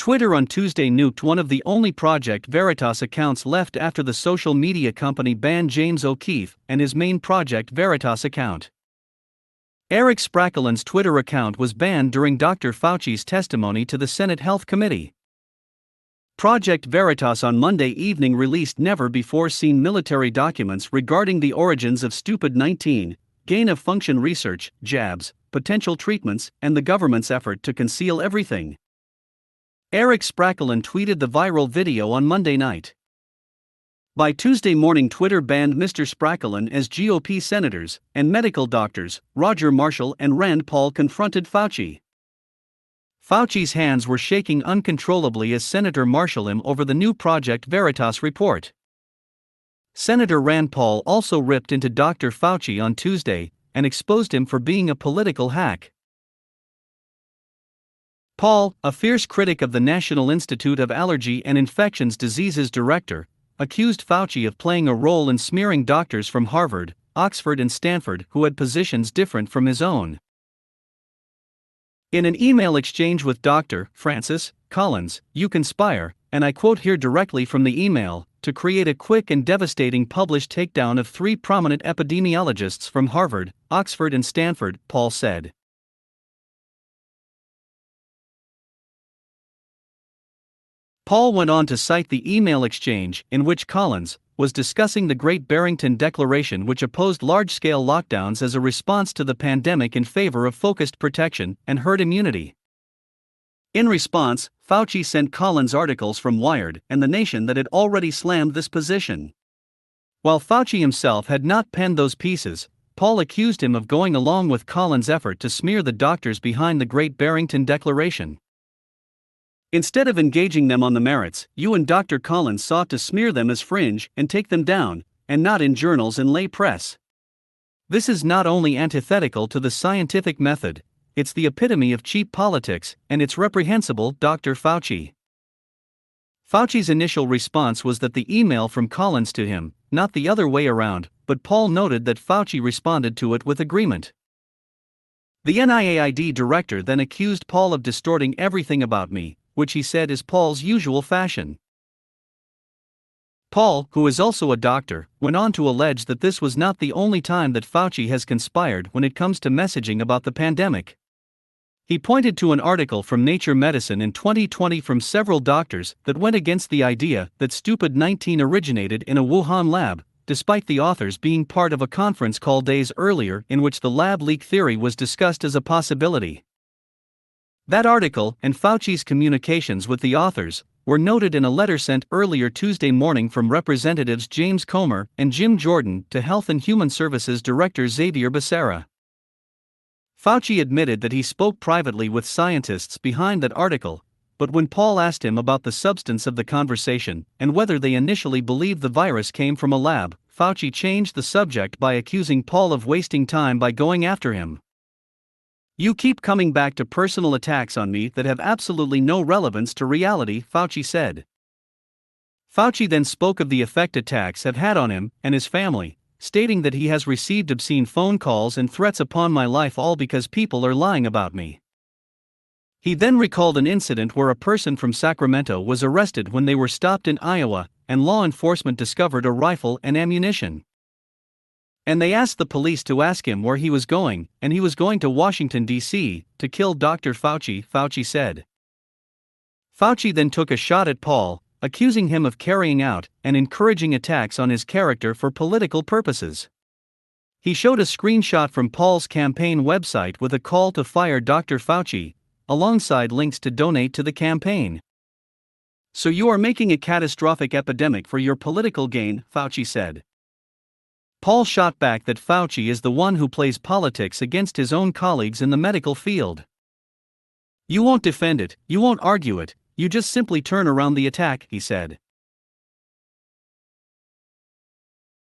Twitter on Tuesday nuked one of the only Project Veritas accounts left after the social media company banned James O'Keefe and his main Project Veritas account. Eric Sprakelin's Twitter account was banned during Dr. Fauci's testimony to the Senate Health Committee. Project Veritas on Monday evening released never-before-seen military documents regarding the origins of Stupid 19, gain-of-function research, jabs, potential treatments, and the government's effort to conceal everything. Eric Sprakelin tweeted the viral video on Monday night. By Tuesday morning, Twitter banned Mr. Sprakelin as GOP senators and medical doctors Roger Marshall and Rand Paul confronted Fauci. Fauci's hands were shaking uncontrollably as Senator Marshall him over the new Project Veritas report. Senator Rand Paul also ripped into Dr. Fauci on Tuesday and exposed him for being a political hack. Paul, a fierce critic of the National Institute of Allergy and Infectious Diseases director, accused Fauci of playing a role in smearing doctors from Harvard, Oxford and Stanford who had positions different from his own. In an email exchange with Dr. Francis Collins, "You conspire," and I quote here directly from the email, "to create a quick and devastating published takedown of 3 prominent epidemiologists from Harvard, Oxford and Stanford," Paul said. Paul went on to cite the email exchange in which Collins was discussing the Great Barrington Declaration, which opposed large-scale lockdowns as a response to the pandemic in favor of focused protection and herd immunity. In response, Fauci sent Collins articles from Wired and The Nation that had already slammed this position. While Fauci himself had not penned those pieces, Paul accused him of going along with Collins' effort to smear the doctors behind the Great Barrington Declaration. Instead of engaging them on the merits, you and Dr. Collins sought to smear them as fringe and take them down, and not in journals and lay press. This is not only antithetical to the scientific method, it's the epitome of cheap politics, and it's reprehensible, Dr. Fauci. Fauci's initial response was that the email from Collins to him, not the other way around, but Paul noted that Fauci responded to it with agreement. The NIAID director then accused Paul of distorting everything about me, which he said is Paul's usual fashion. Paul, who is also a doctor, went on to allege that this was not the only time that Fauci has conspired when it comes to messaging about the pandemic. He pointed to an article from Nature Medicine in 2020 from several doctors that went against the idea that Stupid 19 originated in a Wuhan lab, despite the authors being part of a conference call days earlier in which the lab leak theory was discussed as a possibility. That article, and Fauci's communications with the authors, were noted in a letter sent earlier Tuesday morning from Representatives James Comer and Jim Jordan to Health and Human Services Director Xavier Becerra. Fauci admitted that he spoke privately with scientists behind that article, but when Paul asked him about the substance of the conversation and whether they initially believed the virus came from a lab, Fauci changed the subject by accusing Paul of wasting time by going after him. "You keep coming back to personal attacks on me that have absolutely no relevance to reality," Fauci said. Fauci then spoke of the effect attacks have had on him and his family, stating that he has received obscene phone calls and threats upon my life, all because people are lying about me. He then recalled an incident where a person from Sacramento was arrested when they were stopped in Iowa, and law enforcement discovered a rifle and ammunition. And they asked the police to ask him where he was going, and he was going to Washington, D.C., to kill Dr. Fauci, Fauci said. Fauci then took a shot at Paul, accusing him of carrying out and encouraging attacks on his character for political purposes. He showed a screenshot from Paul's campaign website with a call to fire Dr. Fauci, alongside links to donate to the campaign. "So you are making a catastrophic epidemic for your political gain," Fauci said. Paul shot back that Fauci is the one who plays politics against his own colleagues in the medical field. "You won't defend it, you won't argue it, you just simply turn around the attack," he said.